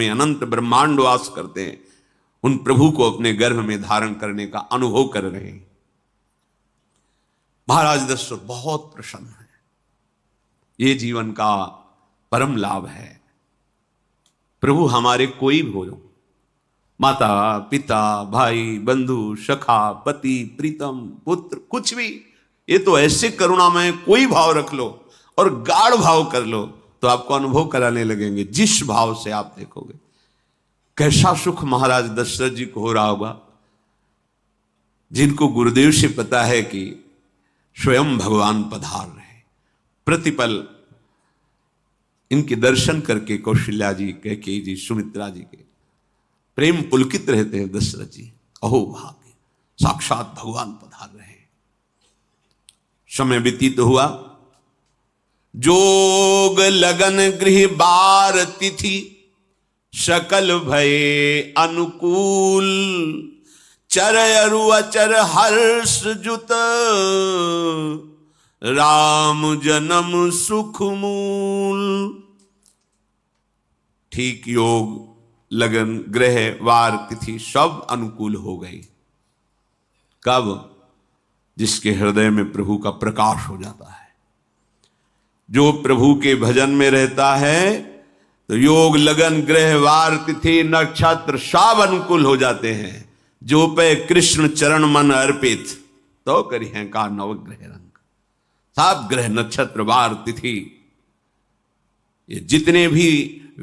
में अनंत ब्रह्मांड वास करते हैं, उन प्रभु को अपने गर्भ में धारण करने का अनुभव कर रहे हैं। महाराज दशरथ बहुत प्रसन्न है। ये जीवन का परम लाभ है। प्रभु हमारे कोई भी हो, माता पिता भाई बंधु सखा पति प्रीतम पुत्र, कुछ भी, ये तो ऐसे करुणामय कोई भाव रख लो और गाढ़ भाव कर लो तो आपको अनुभव कराने लगेंगे। जिस भाव से आप देखोगे कैसा सुख महाराज दशरथ जी को हो रहा होगा, जिनको गुरुदेव से पता है कि स्वयं भगवान पधार रहे। प्रतिपल इनके दर्शन करके कौशल्या जी, कैकेयी जी, सुमित्रा जी के प्रेम पुलकित रहते हैं। दशरथ जी, अहो भाग्य, साक्षात भगवान पधार रहे हैं। समय व्यतीत हुआ, जोग लगन गृह बार तिथि सकल भये अनुकूल, चर अरु अचर हर्ष जुत राम जन्म सुख मूल। ठीक योग लगन ग्रह वार तिथि सब अनुकूल हो गई। कब? जिसके हृदय में प्रभु का प्रकाश हो जाता है। जो प्रभु के भजन में रहता है तो योग लगन ग्रह वार तिथि नक्षत्र सब अनुकूल हो जाते हैं। जो पे कृष्ण चरण मन अर्पित तो करी है का नवग्रह रंग। सब ग्रह नक्षत्र वार तिथि ये जितने भी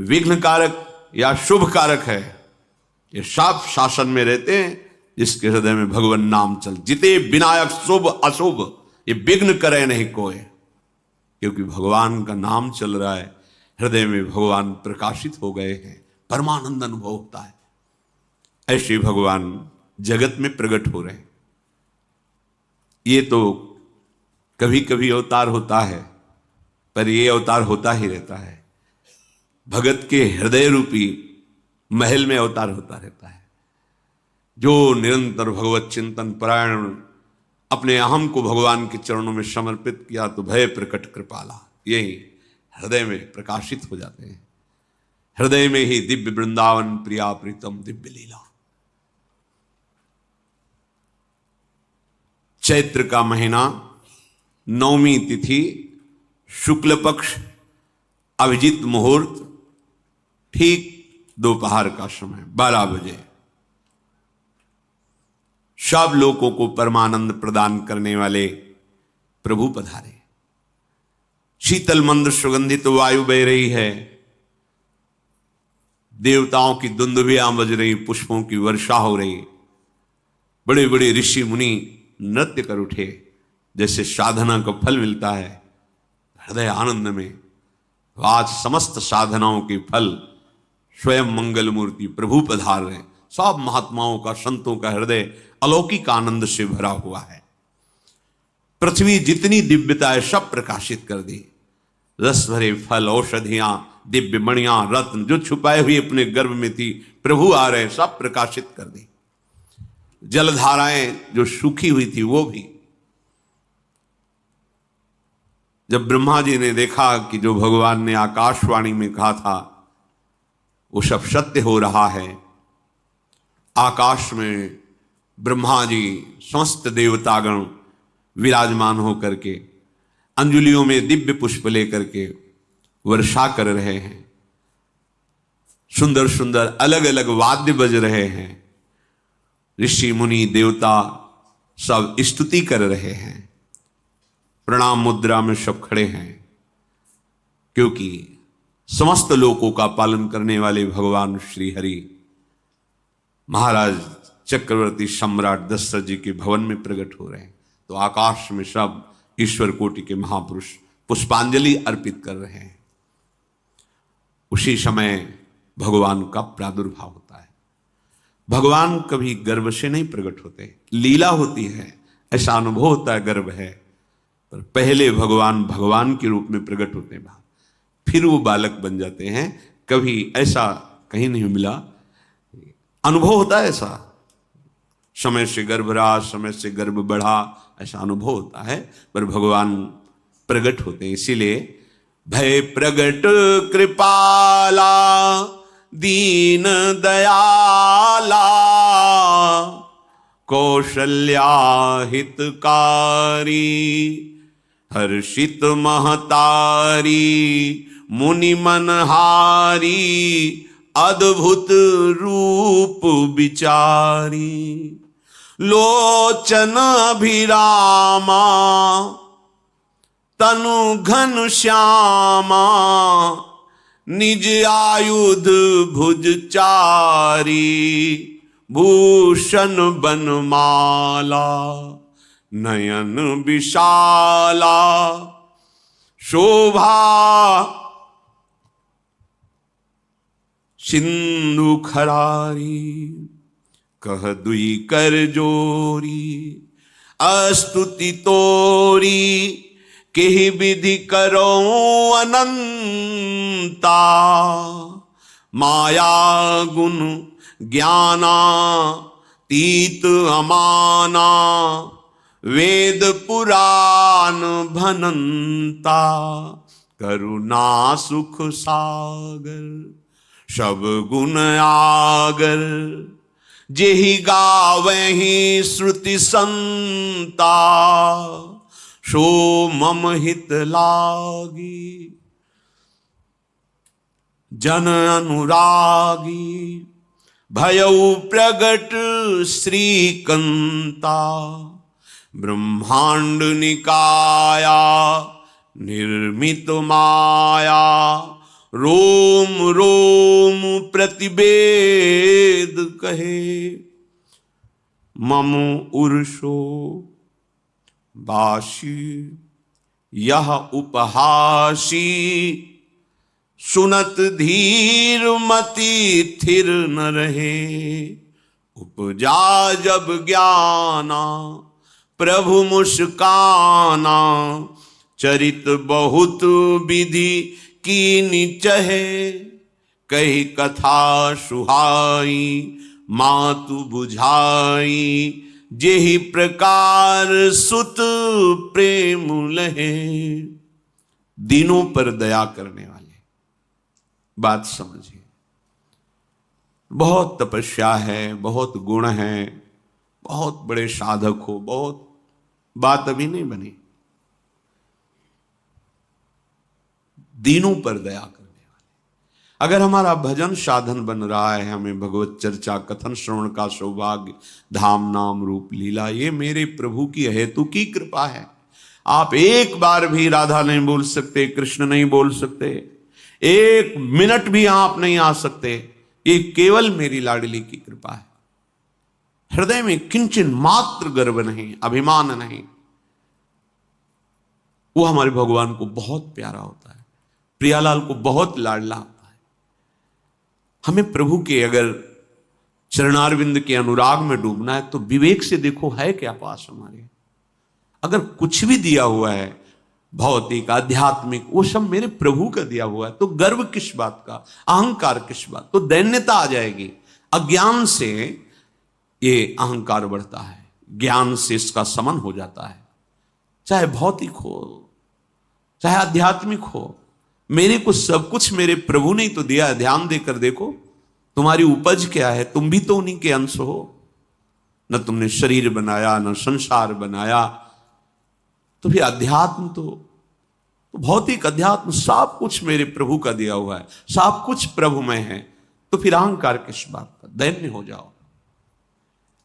विघ्न कारक या शुभ कारक है, ये सब शासन में रहते हैं। जिसके हृदय में भगवान नाम चल, जिते विनायक शुभ अशुभ ये विघ्न करे नहीं कोई, क्योंकि भगवान का नाम चल रहा है। हृदय में भगवान प्रकाशित हो गए हैं, परमानंद अनुभव होता है। ऐसे भगवान जगत में प्रकट हो रहे हैं। ये तो कभी कभी अवतार होता है, पर ये अवतार होता ही रहता है। भगत के हृदय रूपी महल में अवतार होता रहता है। जो निरंतर भगवत चिंतन परायण अपने अहम को भगवान के चरणों में समर्पित किया तो भय प्रकट कृपाला, यही हृदय में प्रकाशित हो जाते हैं। हृदय में ही दिव्य वृंदावन प्रिया प्रीतम दिव्य लीला। चैत्र का महीना, नवमी तिथि, शुक्ल पक्ष, अभिजीत मुहूर्त, ठीक दोपहर का समय 12 बजे सब लोगों को परमानंद प्रदान करने वाले प्रभु पधारे। शीतल मंद सुगंधित वायु बह रही है। देवताओं की दुंदुभियां बज रही, पुष्पों की वर्षा हो रही। बड़े बड़े ऋषि मुनि नृत्य कर उठे। जैसे साधना का फल मिलता है हृदय आनंद में, आज समस्त साधनाओं के फल स्वयं मंगल मूर्ति प्रभु पधार रहे। सब महात्माओं का, संतों का हृदय अलौकिक आनंद से भरा हुआ है। पृथ्वी जितनी दिव्यता है सब प्रकाशित कर दी। रस भरे फल, औषधियां, दिव्य मणियां, रत्न जो छुपाए हुए अपने गर्भ में थी, प्रभु आ रहे, सब प्रकाशित कर दी। जलधाराएं जो सूखी हुई थी वो भी। जब ब्रह्मा जी ने देखा कि जो भगवान ने आकाशवाणी में कहा था वो सब सत्य हो रहा है, आकाश में ब्रह्मा जी समस्त देवतागण विराजमान होकर के अंजलियों में दिव्य पुष्प लेकर के वर्षा कर रहे हैं। सुंदर सुंदर अलग अलग वाद्य बज रहे हैं। ऋषि मुनि देवता सब स्तुति कर रहे हैं। प्रणाम मुद्रा में सब खड़े हैं, क्योंकि समस्त लोकों का पालन करने वाले भगवान श्री हरि महाराज चक्रवर्ती सम्राट दशरथ जी के भवन में प्रकट हो रहे हैं। तो आकाश में सब ईश्वर कोटि के महापुरुष पुष्पांजलि अर्पित कर रहे हैं। उसी समय भगवान का प्रादुर्भाव होता है। भगवान कभी गर्भ से नहीं प्रकट होते, लीला होती है, ऐसा अनुभव होता है गर्भ है, पर पहले भगवान भगवान के रूप में प्रकट होते हैं, फिर वो बालक बन जाते हैं। कभी ऐसा कहीं नहीं मिला, अनुभव होता है ऐसा। समय से गर्भ रहा, समय से गर्भ बढ़ा, ऐसा अनुभव होता है, पर भगवान प्रकट होते हैं। इसीलिए भय प्रगट कृपाला दीन दयाला, कौशल्या हितकारी, हर्षित महतारी, मुनि मनहारी, अद्भुत रूप विचारी, लोचन अभिरामा, तनु घन श्यामा, निज आयुध भुज चारी, भूषण बनमाला, नयन विशाला, शोभा सिंधु खरारी, कह दुई कर जोरी, अस्तुति तोरी, केहि विधि करो अनंता, माया गुण ज्ञाना तीत अमाना, वेद पुराण भनंता, करुणा सुख सागर, सब गुण आगर, जेहि गावहि श्रुति संता, सो मम हित लागी, जन अनुरागी, भयउ प्रगट श्रीकंता, ब्रह्मांड निकाया, निर्मित माया, रोम रोम प्रतिवेद कहे, मम उर्षो बाशी, यह उपहासी, सुनत धीर मति थिर न रहे, उपजा जब ज्ञाना, प्रभु मुस्काना, चरित बहुत विधि कीनि चहे, कही कथा सुहाई, मातु बुझाई, जेहि प्रकार सुत प्रेम लहे। दीनों पर दया करने वाले, बात समझिए। बहुत तपस्या है, बहुत गुण है, बहुत बड़े साधक हो, बहुत बात अभी नहीं बनी। दीनों पर दया करने वाले। अगर हमारा भजन साधन बन रहा है, हमें भगवत चर्चा कथन श्रवण का सौभाग्य, धाम नाम रूप लीला, ये मेरे प्रभु की हेतु की कृपा है। आप एक बार भी राधा नहीं बोल सकते, कृष्ण नहीं बोल सकते, एक मिनट भी आप नहीं आ सकते, ये केवल मेरी लाडली की कृपा है। हृदय में किंचन मात्र गर्व नहीं, अभिमान नहीं, वो हमारे भगवान को बहुत प्यारा होता है, प्रियालाल को बहुत लाडला होता है। हमें प्रभु के अगर चरणारविंद के अनुराग में डूबना है तो विवेक से देखो है क्या पास हमारे। अगर कुछ भी दिया हुआ है भौतिक आध्यात्मिक, वो सब मेरे प्रभु का दिया हुआ है, तो गर्व किस बात का, अहंकार किस बात, तो दैन्यता आ जाएगी। अज्ञान से ये अहंकार बढ़ता है, ज्ञान से इसका समन हो जाता है। चाहे भौतिक हो चाहे आध्यात्मिक हो, मेरे को सब कुछ मेरे प्रभु ने तो दिया है। ध्यान देकर देखो तुम्हारी उपज क्या है, तुम भी तो उन्हीं के अंश हो। न तुमने शरीर बनाया, न संसार बनाया, तो फिर अध्यात्म तो भौतिक अध्यात्म सब कुछ मेरे प्रभु का दिया हुआ है, सब कुछ प्रभु में है, तो फिर अहंकार किस बात का, दैन्य हो जाओ।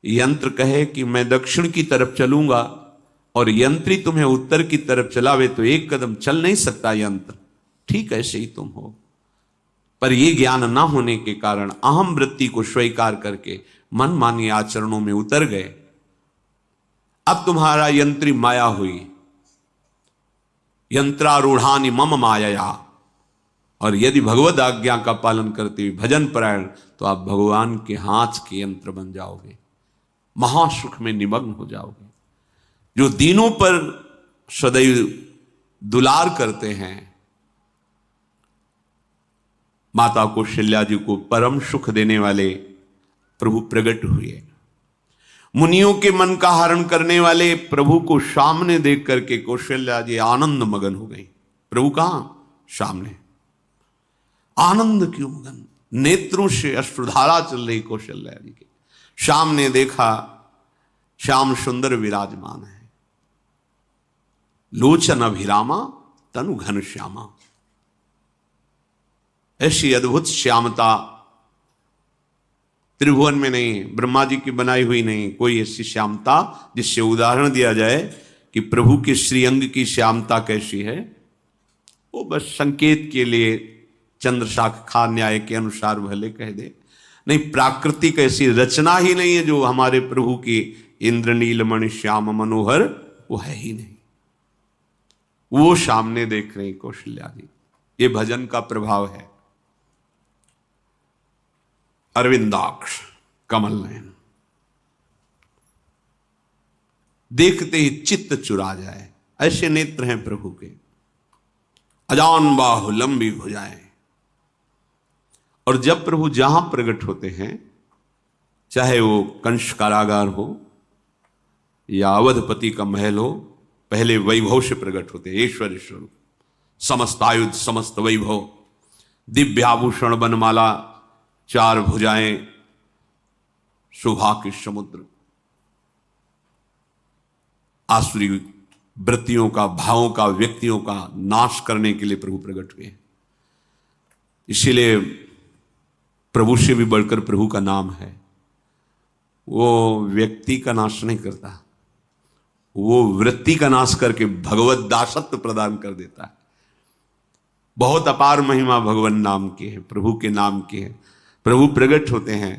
यंत्र कहे कि मैं दक्षिण की तरफ चलूंगा और यंत्री तुम्हें उत्तर की तरफ चलावे तो एक कदम चल नहीं सकता यंत्र, ठीक ऐसे ही तुम हो। पर यह ज्ञान ना होने के कारण अहम वृत्ति को स्वीकार करके मनमानी आचरणों में उतर गए। अब तुम्हारा यंत्री माया हुई, यंत्रारूढ़ानि मम माया, और यदि भगवद आज्ञा का पालन करते हुए भजन परायण, तो आप भगवान के हाथ के यंत्र बन जाओगे, महासुख में निमग्न हो जाओगे। जो दीनों पर सदैव दुलार करते हैं, माता कौशल्या जी को परम सुख देने वाले प्रभु प्रकट हुए। मुनियों के मन का हरण करने वाले प्रभु को सामने देख करके कौशल्या जी आनंद मगन हो गई। प्रभु कहां? सामने। आनंद क्यों मगन? नेत्रों से अश्रुधारा चल रही कौशल्या जी के। श्याम ने देखा, श्याम सुंदर विराजमान है, लोचन अभिरामा तनु घन श्यामा। ऐसी अद्भुत श्यामता त्रिभुवन में नहीं, ब्रह्मा जी की बनाई हुई नहीं कोई ऐसी श्यामता जिससे उदाहरण दिया जाए कि प्रभु के श्रीअंग की श्यामता कैसी है। वो बस संकेत के लिए चंद्रशाखा न्याय के अनुसार भले कह दे, नहीं प्राकृतिक ऐसी रचना ही नहीं है जो हमारे प्रभु की इंद्रनीलमणि श्याम मनोहर, वो है ही नहीं। वो सामने देख रहे कौशल्या जी। ये भजन का प्रभाव है। अरविंदाक्ष कमल नयन, देखते ही चित्त चुरा जाए, ऐसे नेत्र हैं प्रभु के। अजान बाहु लंबी भुजाएं। और जब प्रभु जहां प्रकट होते हैं, चाहे वो कंस कारागार हो या अवधपति का महल हो, पहले वैभव से प्रकट होते हैं। ऐश्वर्य स्वरूप, समस्त आयुध, समस्त वैभव, दिव्याभूषण, बनमाला, चार भुजाएं, शोभा के समुद्र, आसुरी वृत्तियों का, भावों का, व्यक्तियों का नाश करने के लिए प्रभु प्रकट हुए। इसीलिए प्रभु से भी बढ़कर प्रभु का नाम है। वो व्यक्ति का नाश नहीं करता, वो वृत्ति का नाश करके भगवत दासत्व प्रदान कर देता है। बहुत अपार महिमा भगवान नाम की है, प्रभु के नाम की है। प्रभु प्रकट होते हैं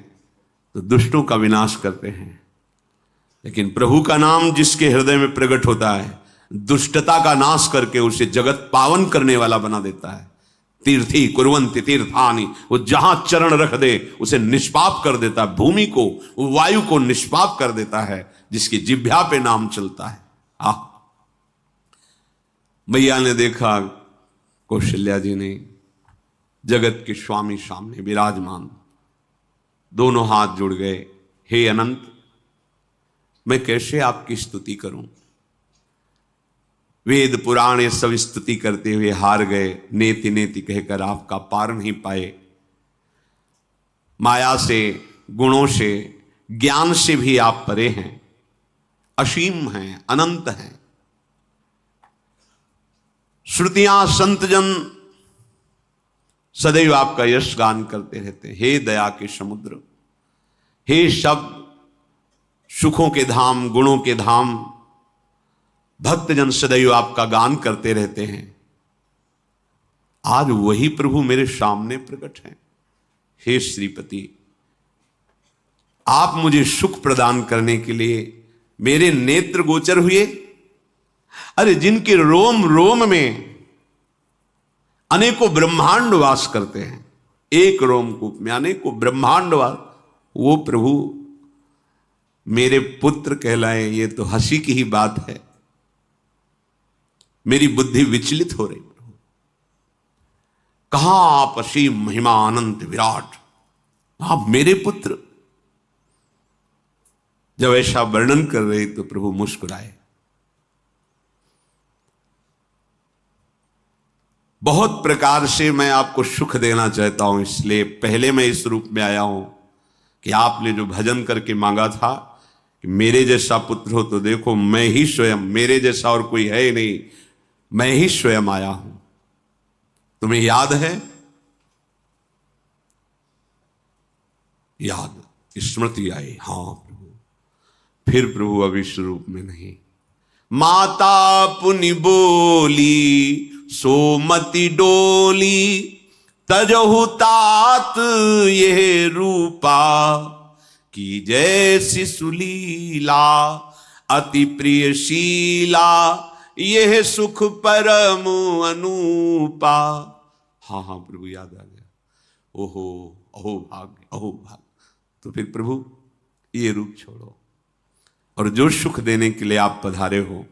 तो दुष्टों का विनाश करते हैं, लेकिन प्रभु का नाम जिसके हृदय में प्रकट होता है, दुष्टता का नाश करके उसे जगत पावन करने वाला बना देता है। तीर्थी कुर्वन्ति तीर्थानि, वो जहां चरण रख दे उसे निष्पाप कर देता है। भूमि को, वायु को निष्पाप कर देता है जिसकी जिह्वा पे नाम चलता है। मैया ने देखा, कौशल्या जी ने, जगत के स्वामी सामने विराजमान, दोनों हाथ जुड़ गए। हे अनंत, मैं कैसे आपकी स्तुति करूं? वेद पुराण ये सब स्तुति करते हुए हार गए, नेति नेति कहकर आपका पार नहीं पाए। माया से, गुणों से, ज्ञान से भी आप परे हैं, असीम हैं, अनंत हैं। श्रुतियां, संतजन सदैव आपका यश गान करते रहते हैं। हे दया के समुद्र, हे शब्द, सुखों के धाम, गुणों के धाम, भक्तजन सदैव आपका गान करते रहते हैं। आज वही प्रभु मेरे सामने प्रकट हैं। हे श्रीपति, आप मुझे सुख प्रदान करने के लिए मेरे नेत्र गोचर हुए। अरे जिनके रोम रोम में अनेकों ब्रह्मांड वास करते हैं, एक रोमकूप में अनेकों ब्रह्मांड वास, वो प्रभु मेरे पुत्र कहलाए, ये तो हंसी की ही बात है। मेरी बुद्धि विचलित हो रही। प्रभु कहां आप असीम महिमा अनंत विराट, आप मेरे पुत्र। जब ऐसा वर्णन कर रहे तो प्रभु मुस्कुराए। बहुत प्रकार से मैं आपको सुख देना चाहता हूं, इसलिए पहले मैं इस रूप में आया हूं कि आपने जो भजन करके मांगा था कि मेरे जैसा पुत्र हो, तो देखो मैं ही स्वयं, मेरे जैसा और कोई है ही नहीं, मैं ही स्वयं आया हूं। तुम्हें याद है? याद, स्मृति आई। हाँ प्रभु। फिर प्रभु अभी स्वरूप में नहीं। माता पुनि बोली सोमति डोली, तजहु तात ये रूपा, की जैसी सुलीला अति प्रियशीला, यह सुख परम अनूपा। हाँ हाँ प्रभु याद आ गया। ओहो, अहो भाग्य, अहो भाग्य। तो फिर प्रभु ये रूप छोड़ो और जो सुख देने के लिए आप पधारे हो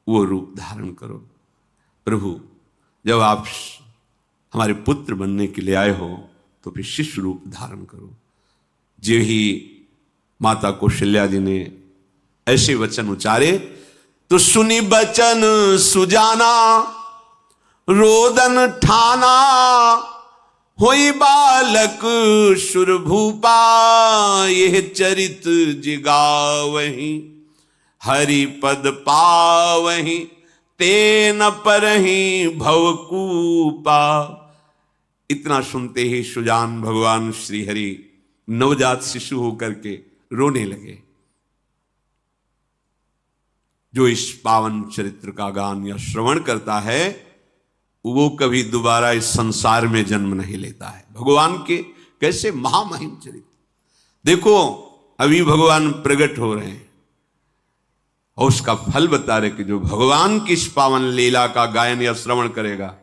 वो रूप धारण करो। प्रभु जब आप हमारे पुत्र बनने के लिए आए हो तो फिर शिष्य रूप धारण करो। जो ही माता कौशल्या जी ने ऐसे वचन उचारे तो सुनी बचन सुजाना, रोदन ठाना, होई बालक सुर भूपा, यह चरित जिगावहीं, हरि पद पावहीं, ते न परहीं भवकूपा। इतना सुनते ही सुजान भगवान श्री हरि नवजात शिशु होकर के रोने लगे। जो इस पावन चरित्र का गान या श्रवण करता है वो कभी दोबारा इस संसार में जन्म नहीं लेता है। भगवान के कैसे महामहिम चरित्र देखो, अभी भगवान प्रकट हो रहे हैं और उसका फल बता रहे कि जो भगवान की इस पावन लीला का गायन या श्रवण करेगा,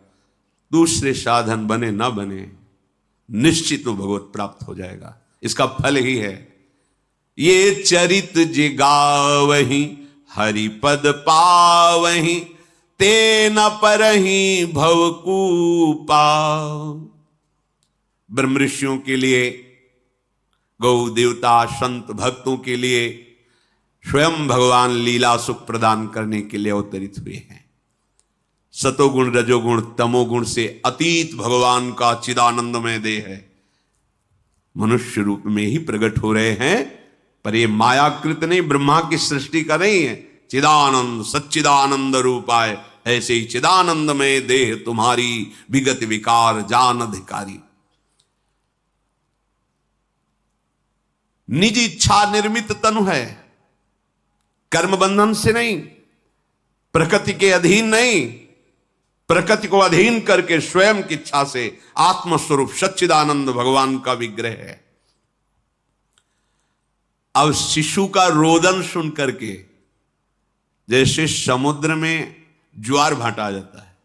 दूसरे साधन बने ना बने, निश्चित वो भगवत प्राप्त हो जाएगा। इसका फल ही है ये चरित जिगावहीं, हरि पद पावहीं, ते न परहीं भवकूपा। ब्रह्म ऋषियों के लिए, गौ देवता संत भक्तों के लिए स्वयं भगवान लीला सुख प्रदान करने के लिए अवतरित हुए हैं। सतोगुण रजोगुण तमोगुण से अतीत भगवान का चिदानंदमय देह है, मनुष्य रूप में ही प्रकट हो रहे हैं। पर ये मायाकृत नहीं, ब्रह्मा की सृष्टि का नहीं है। चिदानंद सच्चिदानंद रूपाय, ऐसे ही चिदानंदमय देह तुम्हारी, विगत विकार जान अधिकारी। निज इच्छा निर्मित तनु है, कर्म बंधन से नहीं, प्रकृति के अधीन नहीं, प्रकृति को अधीन करके स्वयं की इच्छा से आत्मस्वरूप सच्चिदानंद भगवान का विग्रह है। अब शिशु का रोदन सुन करके जैसे समुद्र में ज्वार भाटा आ जाता है,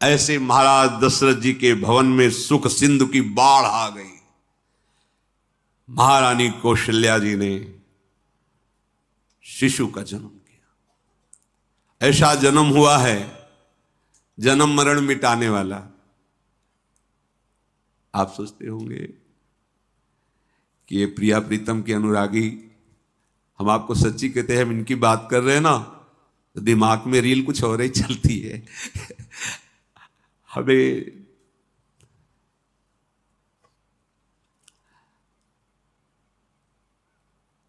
ऐसे महाराज दशरथ जी के भवन में सुख सिंधु की बाढ़ आ गई। महारानी कौशल्या जी ने शिशु का जन्म किया। ऐसा जन्म हुआ है जन्म मरण मिटाने वाला। आप सोचते होंगे कि ये प्रिया प्रीतम के अनुरागी, हम आपको सच्ची कहते हैं, हम इनकी बात कर रहे हैं ना तो दिमाग में रील कुछ और ही चलती है। हमें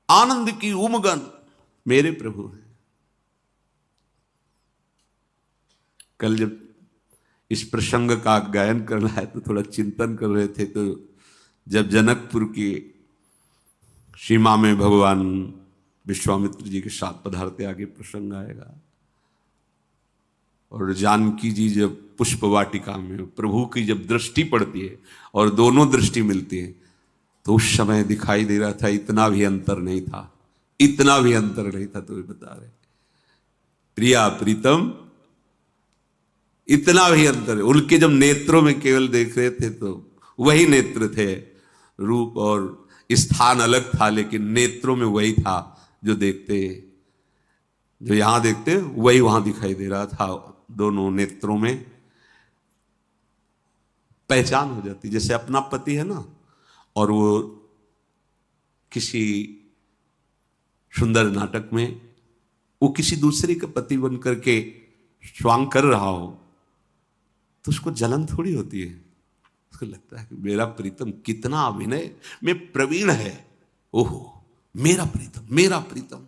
आनंद की उमगन मेरे प्रभु हैं। कल जब इस प्रसंग का गायन करना है तो थोड़ा चिंतन कर रहे थे, तो जब जनकपुर की सीमा में भगवान विश्वामित्र जी के साथ पधारते, आगे प्रसंग आएगा, और जानकी जी जब पुष्प वाटिका में प्रभु की जब दृष्टि पड़ती है और दोनों दृष्टि मिलती है, तो उस समय दिखाई दे रहा था इतना भी अंतर नहीं था, इतना भी अंतर नहीं था। तो ये बता रहे प्रिया प्रीतम, इतना भी अंतर है। उनके जब नेत्रों में केवल देख रहे थे तो वही नेत्र थे, रूप और स्थान अलग था, लेकिन नेत्रों में वही था जो देखते, जो यहां देखते वही वहां दिखाई दे रहा था। दोनों नेत्रों में पहचान हो जाती, जैसे अपना पति है ना, और वो किसी सुंदर नाटक में वो किसी दूसरे का पति बन करके स्वांग कर रहा हो तो उसको जलन थोड़ी होती है, उसको लगता है कि मेरा प्रीतम कितना अभिनय में प्रवीण है, ओहो मेरा प्रीतम, मेरा प्रीतम।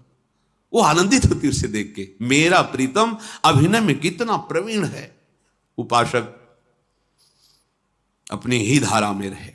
वो आनंदित होती है उसे देख के, मेरा प्रीतम अभिनय में कितना प्रवीण है। उपासक अपनी ही धारा में रहे।